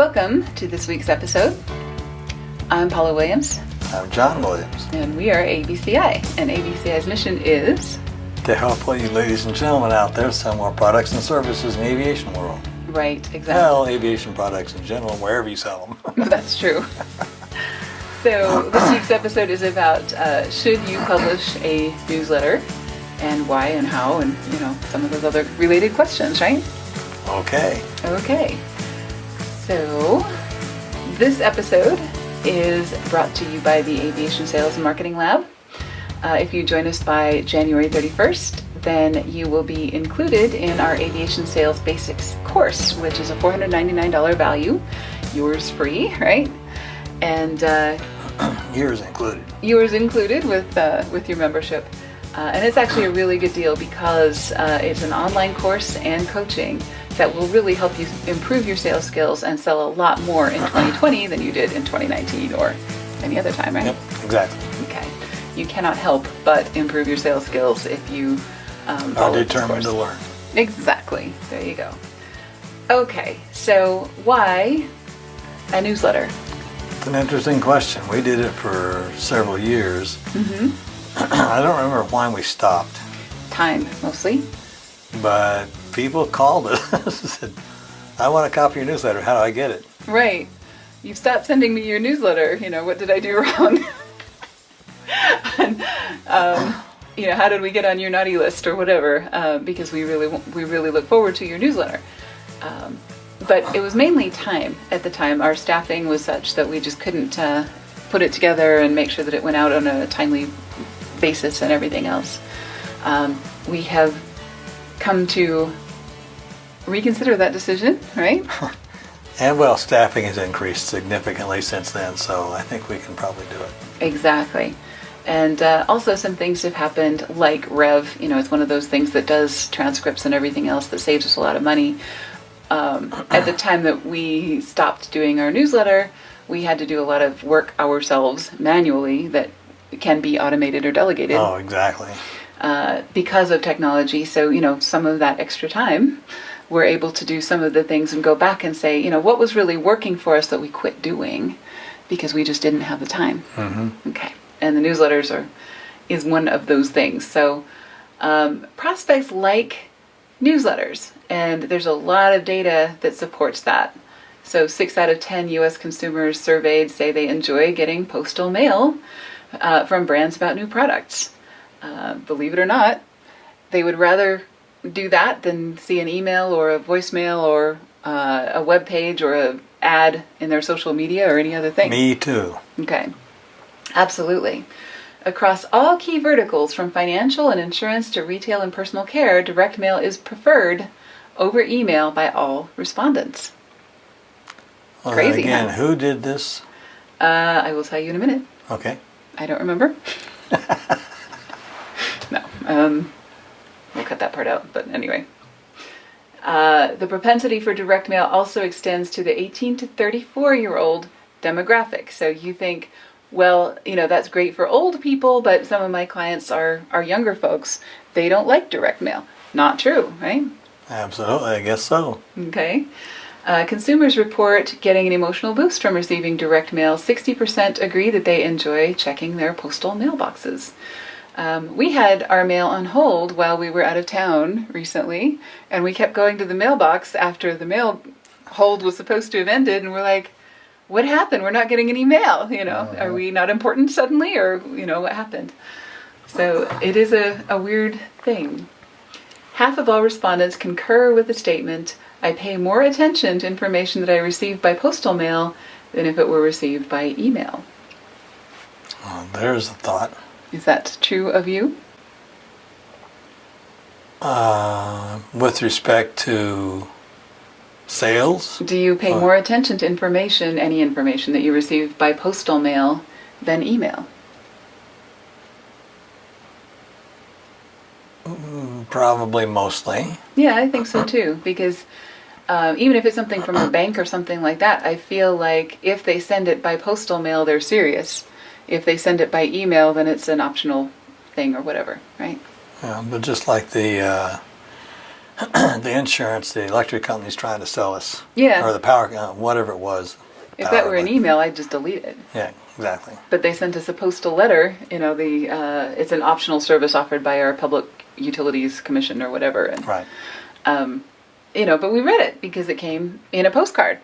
Welcome to this week's episode. I'm Paula Williams. I'm John Williams. And we are ABCI. And ABCI's mission is to help all you ladies and gentlemen out there sell more products and services in the aviation world. Right, exactly. Well, aviation products in general, wherever you sell them. That's true. So this week's episode is about should you publish a newsletter and why and how and, some of those other related questions, right? Okay. So this episode is brought to you by the Aviation Sales and Marketing Lab. If you join us by January 31st, then you will be included in our Aviation Sales Basics course, which is a $499 value, yours free, right? And yours included. Yours included with your membership. And it's actually a really good deal because it's an online course and coaching that will really help you improve your sales skills and sell a lot more in 2020 than you did in 2019 or any other time, right? Yep, exactly. Okay. You cannot help but improve your sales skills if you are determined to learn. Exactly. There you go. Okay, so why a newsletter? It's an interesting question. We did it for several years. Mm-hmm. I don't remember why we stopped. Time, mostly. But people called us and said, I want a copy of your newsletter. How do I get it? Right. You stopped sending me your newsletter. What did I do wrong? And, how did we get on your naughty list or whatever? Because we really look forward to your newsletter. But it was mainly time at the time. Our staffing was such that we just couldn't put it together and make sure that it went out on a timely basis and everything else. We have come to reconsider that decision, right? And staffing has increased significantly since then, so I think we can probably do it. Exactly. And also some things have happened, like Rev. It's one of those things that does transcripts and everything else that saves us a lot of money. At the time that we stopped doing our newsletter, we had to do a lot of work ourselves manually that can be automated or delegated. Oh, exactly. Because of technology. So, some of that extra time, we're able to do some of the things and go back and say, what was really working for us that we quit doing because we just didn't have the time. Mm-hmm. Okay. And the newsletters is one of those things. So prospects like newsletters, and there's a lot of data that supports that. So 6 out of 10 U.S. consumers surveyed say they enjoy getting postal mail from brands about new products. Believe it or not, they would rather do that than see an email or a voicemail or a web page or an ad in their social media or any other thing. Me too. Okay. Absolutely. Across all key verticals, from financial and insurance to retail and personal care, direct mail is preferred over email by all respondents. Well, Crazy, again, huh? Who did this? I will tell you in a minute. Okay. I don't remember. No. We'll cut that part out, but anyway. The propensity for direct mail also extends to the 18 to 34-year-old demographic. So you think, that's great for old people, but some of my clients are younger folks. They don't like direct mail. Not true, right? Absolutely, I guess so. Okay. Consumers report getting an emotional boost from receiving direct mail. 60% agree that they enjoy checking their postal mailboxes. We had our mail on hold while we were out of town recently, and we kept going to the mailbox after the mail hold was supposed to have ended, and we're like, what happened? We're not getting any mail, Are we not important suddenly, or, what happened? So it is a weird thing. Half of all respondents concur with the statement, I pay more attention to information that I receive by postal mail than if it were received by email. Well, there's a thought. Is that true of you? With respect to sales? Do you pay more attention to any information that you receive by postal mail than email? Probably mostly. Yeah, I think so too, because even if it's something from a bank or something like that, I feel like if they send it by postal mail, they're serious. If they send it by email, then it's an optional thing or whatever, right? Yeah, but just like the the insurance, the electric company's trying to sell us. Yeah. Or the power, whatever it was. If that were an email, I'd just delete it. Yeah, exactly. But they sent us a postal letter. It's an optional service offered by our Public Utilities Commission or whatever. And, right. But we read it because it came in a postcard.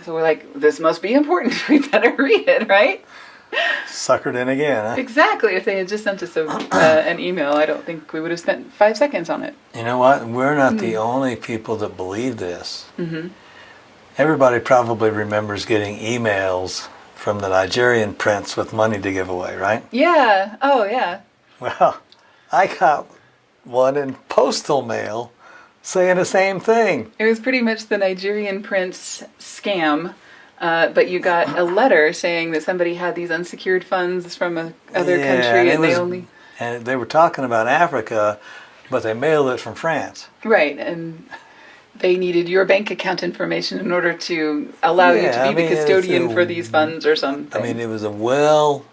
So we're like, this must be important. We better read it, right? Suckered in again, huh? Exactly. If they had just sent us an email, I don't think we would have spent 5 seconds on it. You know what? We're not the only people that believe this. Mm-hmm. Everybody probably remembers getting emails from the Nigerian prince with money to give away, right? Yeah. Oh, yeah. Well, I got one in postal mail saying the same thing. It was pretty much the Nigerian prince scam, but you got a letter saying that somebody had these unsecured funds from other country, and they were talking about Africa, but they mailed it from France. Right, and they needed your bank account information in order to allow you to be the custodian for these funds or something. I mean, it was a well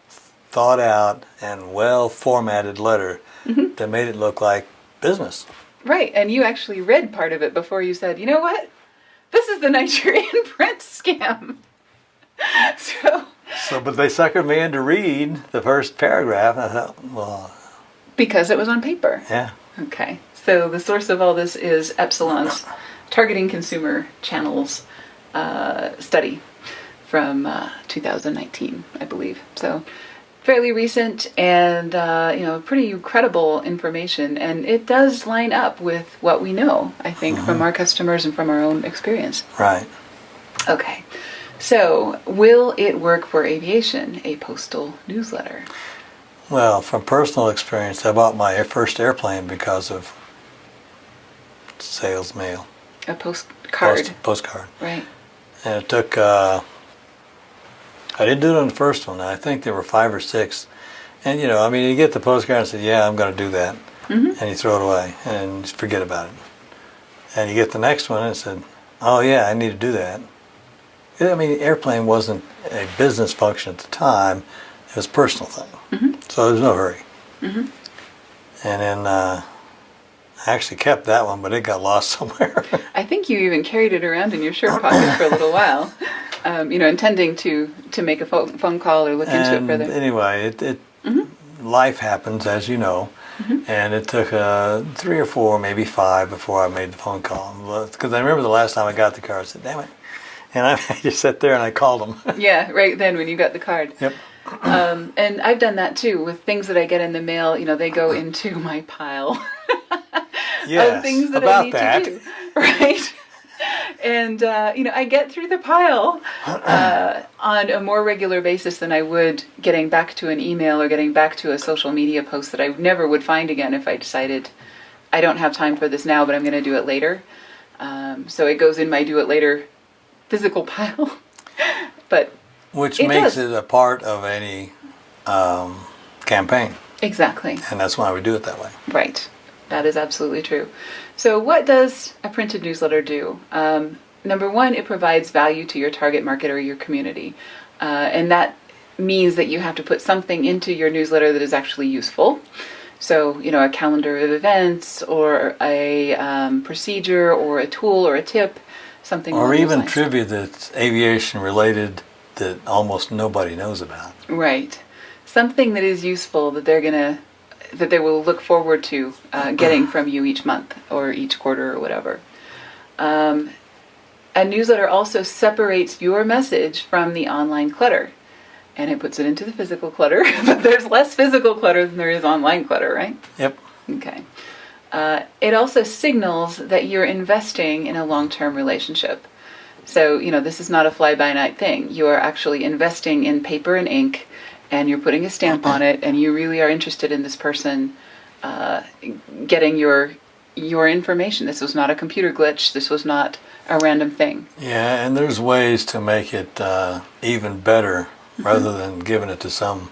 thought out and well formatted letter that made it look like business. Right, and you actually read part of it before you said, you know what? This is the Nigerian prince scam. But they suckered me in to read the first paragraph, and I thought, well... Because it was on paper. Yeah. Okay. So the source of all this is Epsilon's Targeting Consumer Channels study from 2019, I believe. So fairly recent and pretty credible information, and it does line up with what we know, I think, from our customers and from our own experience. Right. Okay. So will it work for aviation, a postal newsletter? Well, from personal experience, I bought my first airplane because of sales mail. A postcard. Postcard. Right. And it took, I didn't do it on the first one. I think there were 5 or 6. And, you get the postcard and say, yeah, I'm going to do that. Mm-hmm. And you throw it away and just forget about it. And you get the next one and it said, oh, yeah, I need to do that. I mean, the airplane wasn't a business function at the time. It was a personal thing. Mm-hmm. So there was no hurry. Mm-hmm. And then I actually kept that one, but it got lost somewhere. I think you even carried it around in your shirt pocket for a little while, intending to make a phone call or look into it further. Anyway, life happens, as you know, and it took 3 or 4, maybe 5 before I made the phone call. Because I remember the last time I got the car, I said, damn it. And I just sat there and I called them. Yeah, right then when you got the card. Yep. And I've done that too with things that I get in the mail. They go into my pile of things that I need to do, right? And I get through the pile on a more regular basis than I would getting back to an email or getting back to a social media post that I never would find again if I decided I don't have time for this now, but I'm going to do it later. So it goes in my do it later physical pile, but. Which makes it a part of any campaign. Exactly. And that's why we do it that way. Right. That is absolutely true. So what does a printed newsletter do? Number one, it provides value to your target market or your community. And that means that you have to put something into your newsletter that is actually useful. So, a calendar of events or a procedure or a tool or a tip, something or even trivia that's aviation related that almost nobody knows about. Right. Something that is useful that they will look forward to getting from you each month or each quarter or whatever. A newsletter also separates your message from the online clutter, and it puts it into the physical clutter, but there's less physical clutter than there is online clutter, right? Yep. Okay. It also signals that you're investing in a long-term relationship. So, this is not a fly-by-night thing. You are actually investing in paper and ink, and you're putting a stamp on it, and you really are interested in this person getting your information. This was not a computer glitch. This was not a random thing. Yeah, and there's ways to make it even better rather than giving it to some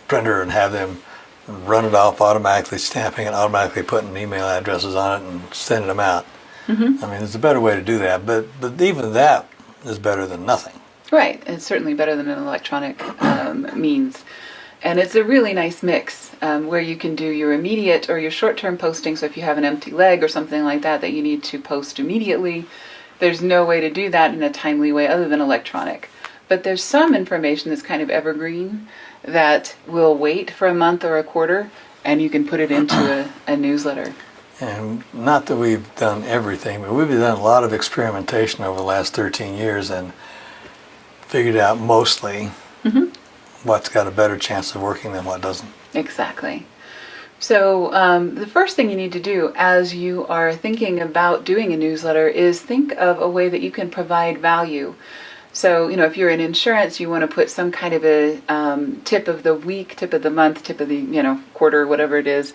printer and have them run it off automatically, stamping it, automatically putting email addresses on it and sending them out. Mm-hmm. I mean, there's a better way to do that, but even that is better than nothing. Right. It's certainly better than an electronic means. And it's a really nice mix where you can do your immediate or your short-term posting. So if you have an empty leg or something like that that you need to post immediately, there's no way to do that in a timely way other than electronic. But there's some information that's kind of evergreen that will wait for a month or a quarter, and you can put it into a newsletter. And not that we've done everything, but we've done a lot of experimentation over the last 13 years and figured out mostly what's got a better chance of working than what doesn't. Exactly. So the first thing you need to do as you are thinking about doing a newsletter is think of a way that you can provide value. So, if you're in insurance, you want to put some kind of a tip of the week, tip of the month, tip of the, quarter, whatever it is,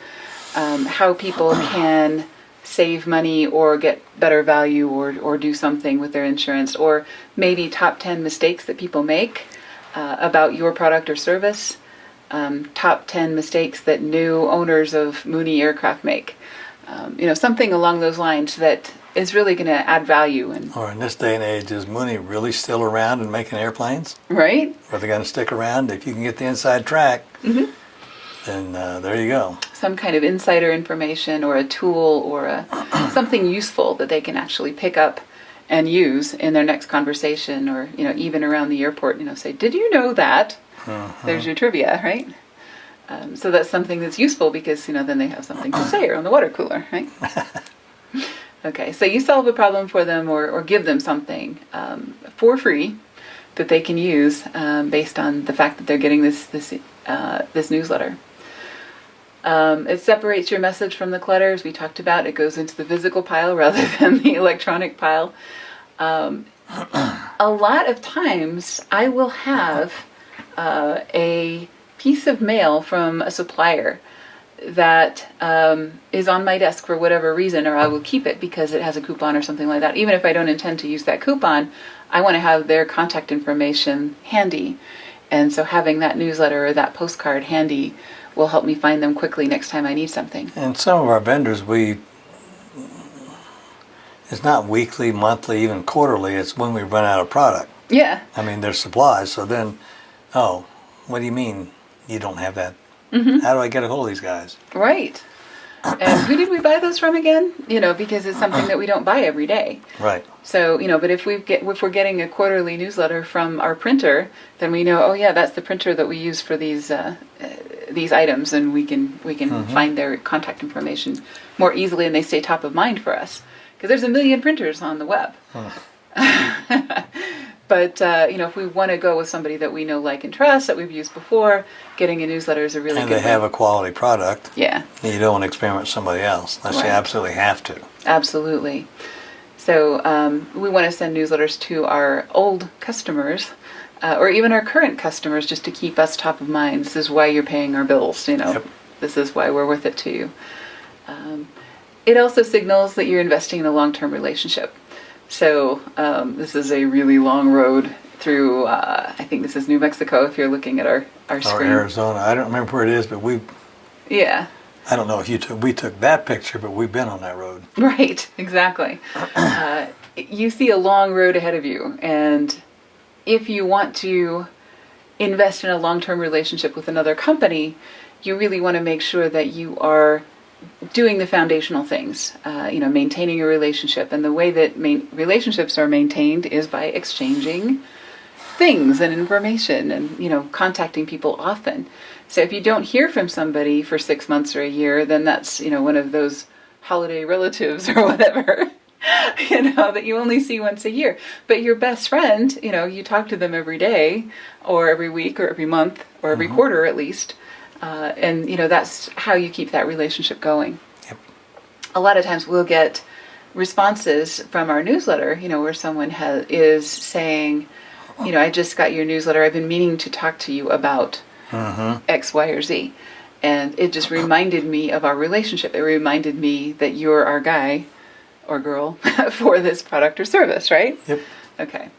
how people can save money or get better value or do something with their insurance, or maybe top 10 mistakes that people make about your product or service, top 10 mistakes that new owners of Mooney aircraft make. Something along those lines that is really going to add value. Or in this day and age, is Mooney really still around and making airplanes? Right. Or they're going to stick around? If you can get the inside track, then there you go. Some kind of insider information or a tool or something useful that they can actually pick up and use in their next conversation, or even around the airport. Say, did you know that? There's your trivia, right? So that's something that's useful because then they have something to say around the water cooler, right? Okay, so you solve a problem for them or give them something for free that they can use based on the fact that they're getting this newsletter. It separates your message from the clutter, as we talked about. It goes into the physical pile rather than the electronic pile. A lot of times I will have a piece of mail from a supplier that is on my desk for whatever reason, or I will keep it because it has a coupon or something like that. Even if I don't intend to use that coupon, I want to have their contact information handy. And so having that newsletter or that postcard handy will help me find them quickly next time I need something. And some of our vendors, it's not weekly, monthly, even quarterly. It's when we run out of product. Yeah. I mean, there's supplies. So then, what do you mean you don't have that? How do I get a hold of these guys? Right. And who did we buy those from again? Because it's something that we don't buy every day. Right. So, but if we're getting a quarterly newsletter from our printer, then we know, that's the printer that we use for these items, and we can find their contact information more easily, and they stay top of mind for us. Because there's a million printers on the web. But, if we want to go with somebody that we know, like, and trust, that we've used before, getting a newsletter is a really good way. And they have a quality product. Yeah. You don't want to experiment with somebody else unless you absolutely have to. Absolutely. So we want to send newsletters to our old customers or even our current customers just to keep us top of mind. This is why you're paying our bills, Yep. This is why we're worth it to you. It also signals that you're investing in a long-term relationship. So this is a really long road through, I think this is New Mexico if you're looking at our screen. Or Arizona. I don't remember where it is, but Yeah. I don't know if we took that picture, but we've been on that road. Right, exactly. You see a long road ahead of you, and if you want to invest in a long-term relationship with another company, you really want to make sure that you are doing the foundational things, maintaining a relationship. And the way that relationships are maintained is by exchanging things and information and, contacting people often. So if you don't hear from somebody for 6 months or a year, then that's, one of those holiday relatives or whatever, that you only see once a year. But your best friend, you talk to them every day or every week or every month or every quarter at least. And that's how you keep that relationship going. Yep. A lot of times we'll get responses from our newsletter, where someone is saying, I just got your newsletter. I've been meaning to talk to you about X, Y, or Z. And it just reminded me of our relationship. It reminded me that you're our guy or girl for this product or service, right? Yep. Okay.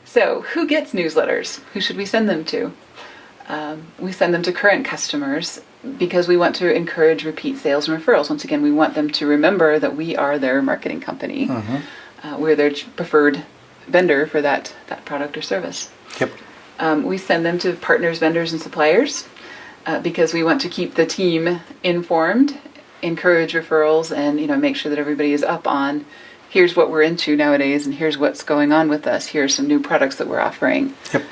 So who gets newsletters? Who should we send them to? We send them to current customers because we want to encourage repeat sales and referrals. Once again, we want them to remember that we are their marketing company. We're their preferred vendor for that product or service. Yep. We send them to partners, vendors, and suppliers. because we want to keep the team informed, encourage referrals, and make sure that everybody is up on here's what we're into nowadays, and here's what's going on with us. Here's some new products that we're offering. Yep.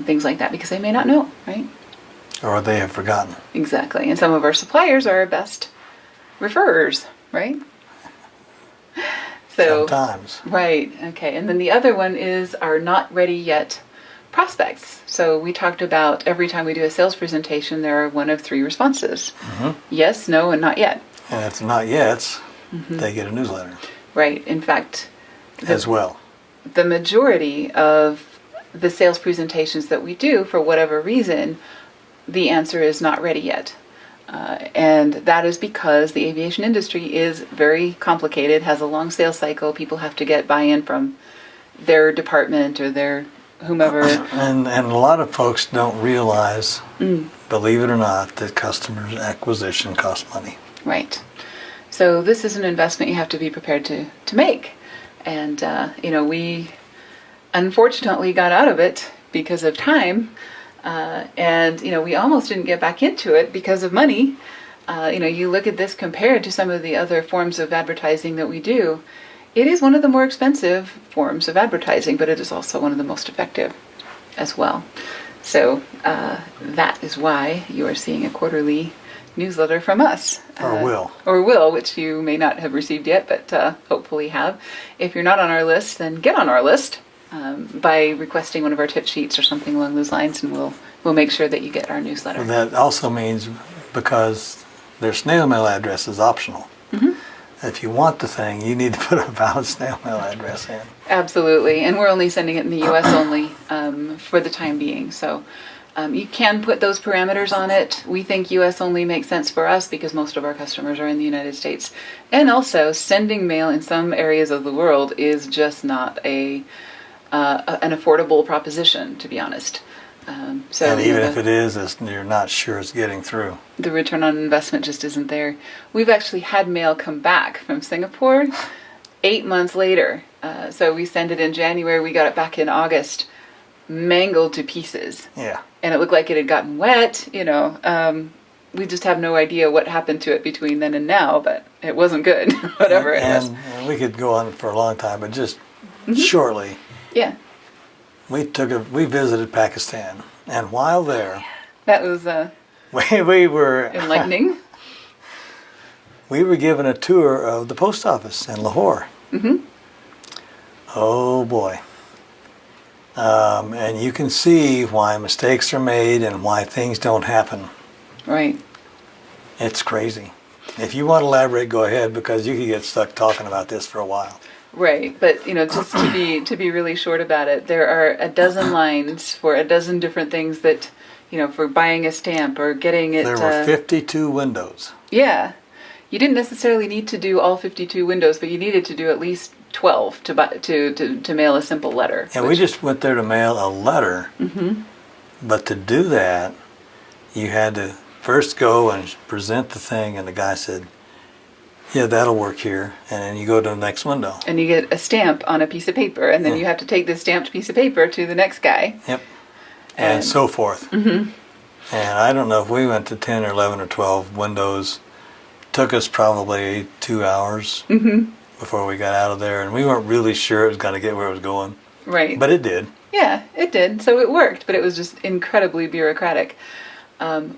Things like that, because they may not know, right? Or they have forgotten. Exactly. And some of our suppliers are our best referrers, right? So, sometimes. Right. Okay. And then the other one is our not ready yet prospects. So we talked about every time we do a sales presentation, there are one of three responses. Yes, no, and not yet. And if it's not yet, they get a newsletter. Right. In fact, as well. The majority of the sales presentations that we do, for whatever reason, the answer is not ready yet. And that is because the aviation industry is very complicated, has a long sales cycle. People have to get buy-in from their department or their whomever. And a lot of folks don't realize, believe it or not, that customers acquisition costs money. Right. So this is an investment you have to be prepared to make. And, we unfortunately got out of it because of time. And we almost didn't get back into it because of money. You look at this compared to some of the other forms of advertising that we do. It is one of the more expensive forms of advertising, but it is also one of the most effective as well. So that is why you are seeing a quarterly newsletter from us. Or will, which you may not have received yet, but hopefully have. If you're not on our list, then get on our list. By requesting one of our tip sheets or something along those lines, and we'll make sure that you get our newsletter. And that also means, because their snail mail address is optional. If you want the thing, you need to put a valid snail mail address in. Absolutely, and we're only sending it in the U.S. only for the time being. So you can put those parameters on it. We think U.S. only makes sense for us because most of our customers are in the United States. And also, sending mail in some areas of the world is just not an affordable proposition, to be honest. And even if it is, you're not sure it's getting through. The return on investment just isn't there. We've actually had mail come back from Singapore 8 months later. So we sent it in January, we got it back in August, mangled to pieces. Yeah. And it looked like it had gotten wet, we just have no idea what happened to it between then and now, but it wasn't good, whatever it was. And we could go on for a long time, but just shortly. Yeah. We visited Pakistan, and while there, that was we were enlightening. We were given a tour of the post office in Lahore. Oh boy! And you can see why mistakes are made and why things don't happen. Right. It's crazy. If you want to elaborate, go ahead, because you could get stuck talking about this for a while. Right, but just to be really short about it, there are a dozen lines for a dozen different things that, for buying a stamp or getting it. There were 52 windows. Yeah, you didn't necessarily need to do all 52 windows, but you needed to do at least 12 to mail a simple letter. And we just went there to mail a letter, but to do that, you had to first go and present the thing, and the guy said, yeah, that'll work here. And then you go to the next window. And you get a stamp on a piece of paper, and then you have to take this stamped piece of paper to the next guy. Yep. And so forth. And I don't know if we went to 10 or 11 or 12 windows. Took us probably 2 hours before we got out of there. And we weren't really sure it was going to get where it was going. Right. But it did. Yeah, it did. So it worked, but it was just incredibly bureaucratic.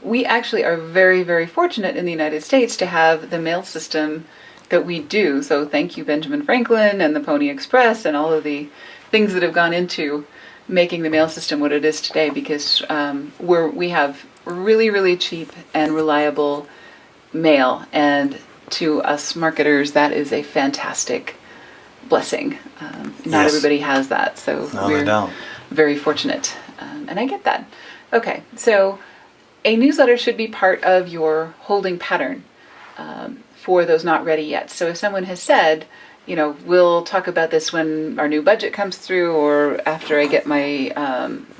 We actually are very, very fortunate in the United States to have the mail system that we do. So thank you, Benjamin Franklin and the Pony Express and all of the things that have gone into making the mail system what it is today, because we have really, really cheap and reliable mail. And to us marketers, that is a fantastic blessing. Not everybody has that. So we're very fortunate. And I get that. Okay, so a newsletter should be part of your holding pattern for those not ready yet. So if someone has said, we'll talk about this when our new budget comes through, or after I get my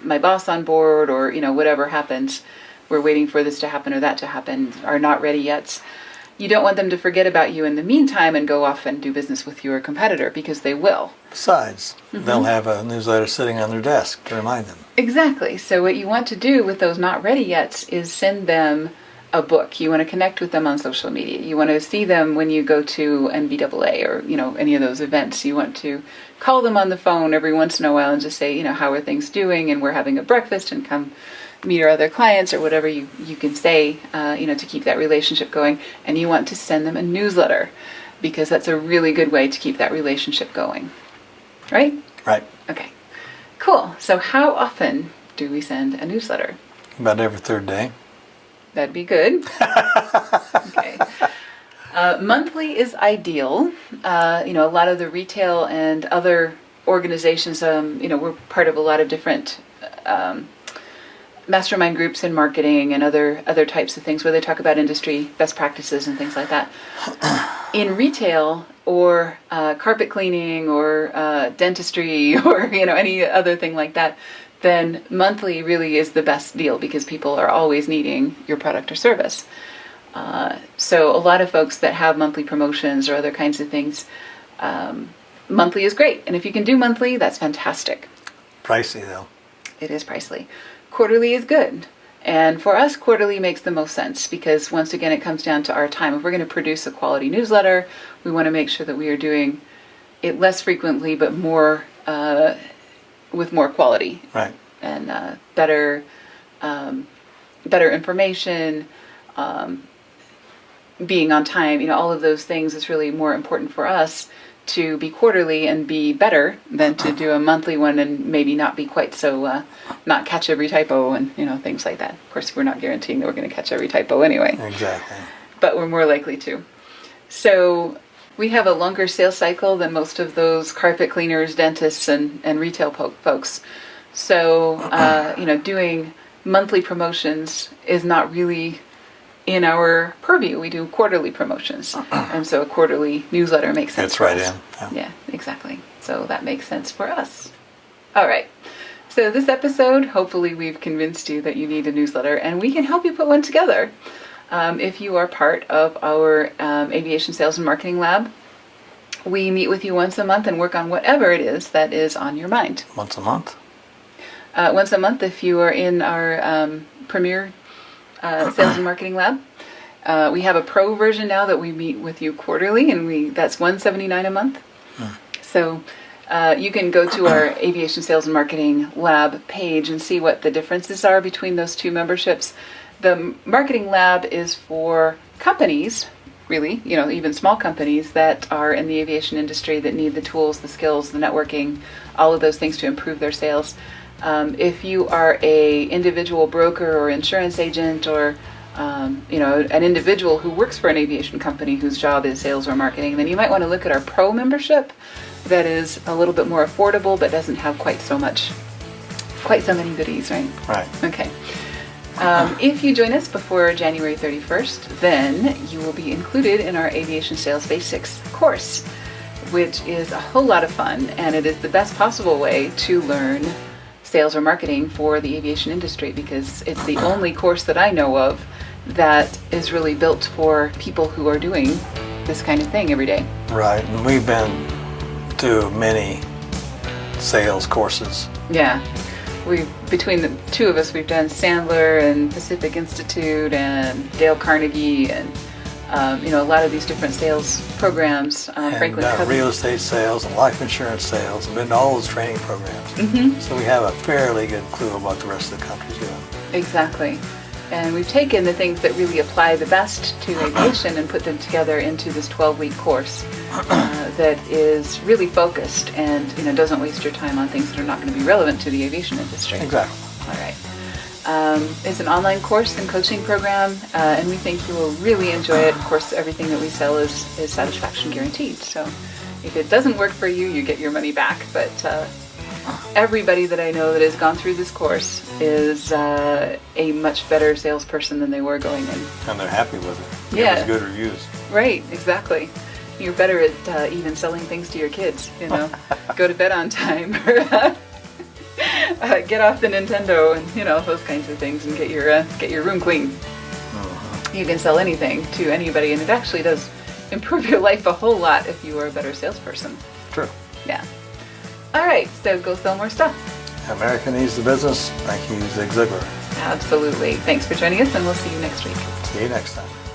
my boss on board, or whatever happens, we're waiting for this to happen or that to happen, are not ready yet. you don't want them to forget about you in the meantime and go off and do business with your competitor, because they will. Besides, they'll have a newsletter sitting on their desk to remind them. Exactly. So what you want to do with those not ready yet is send them a book. You want to connect with them on social media. You want to see them when you go to NBAA or, any of those events. You want to call them on the phone every once in a while and just say, how are things doing? And we're having a breakfast, and come meet our other clients, or whatever you can say, to keep that relationship going. And you want to send them a newsletter, because that's a really good way to keep that relationship going. Right? Right. Okay. Cool. So how often do we send a newsletter? About every third day. That'd be good. Okay. Monthly is ideal. A lot of the retail and other organizations, we're part of a lot of different mastermind groups in marketing and other types of things where they talk about industry best practices and things like that. In retail or carpet cleaning or dentistry or any other thing like that, then monthly really is the best deal, because people are always needing your product or service. So a lot of folks that have monthly promotions or other kinds of things, monthly is great. And if you can do monthly, that's fantastic. Pricey, though. It is pricey. Quarterly is good. And for us, quarterly makes the most sense, because once again, it comes down to our time. If we're going to produce a quality newsletter, we want to make sure that we are doing it less frequently, but more with more quality. Right. And better information, being on time, all of those things is really more important for us to be quarterly and be better than to do a monthly one and maybe not be quite so, not catch every typo and, things like that. Of course, we're not guaranteeing that we're going to catch every typo anyway. Exactly. But we're more likely to. So we have a longer sales cycle than most of those carpet cleaners, dentists, and retail folks. So, doing monthly promotions is not really in our purview. We do quarterly promotions. And so a quarterly newsletter makes sense It's for right us. in. Yeah, exactly. So that makes sense for us. All right. So this episode, hopefully we've convinced you that you need a newsletter, and we can help you put one together. If you are part of our Aviation Sales and Marketing Lab, we meet with you once a month and work on whatever it is that is on your mind. Once a month? Once a month if you are in our Premier Sales and Marketing Lab. We have a pro version now that we meet with you quarterly, and that's $179 a month. So you can go to our Aviation Sales and Marketing Lab page and see what the differences are between those two memberships. The Marketing Lab is for companies, really, even small companies that are in the aviation industry that need the tools, the skills, the networking, all of those things to improve their sales. If you are a individual broker or insurance agent or an individual who works for an aviation company whose job is sales or marketing, then you might want to look at our pro membership that is a little bit more affordable but doesn't have quite so many goodies, right? Right. Okay. If you join us before January 31st, then you will be included in our Aviation Sales Basics course, which is a whole lot of fun, and it is the best possible way to learn sales or marketing for the aviation industry, because it's the only course that I know of that is really built for people who are doing this kind of thing every day. Right, and we've been to many sales courses. Yeah. Between the two of us, we've done Sandler and Pacific Institute and Dale Carnegie and, a lot of these different sales programs. And real estate sales and life insurance sales, and been to all those training programs. Mm-hmm. So we have a fairly good clue of what the rest of the country's doing. Exactly. And we've taken the things that really apply the best to aviation and put them together into this 12-week course that is really focused and doesn't waste your time on things that are not going to be relevant to the aviation industry. Exactly. All right. It's an online course and coaching program, and we think you will really enjoy it. Of course, everything that we sell is satisfaction guaranteed. So if it doesn't work for you, you get your money back. But everybody that I know that has gone through this course is a much better salesperson than they were going in. And they're happy with it. Yeah. Give us good reviews. Right, exactly. You're better at even selling things to your kids, Go to bed on time, or get off the Nintendo, and those kinds of things, and get your room clean. You can sell anything to anybody, and it actually does improve your life a whole lot if you are a better salesperson. True. Yeah. All right, so go sell more stuff. America needs the business. Thank you, Zig Ziglar. Absolutely. Thanks for joining us, and we'll see you next week. See you next time.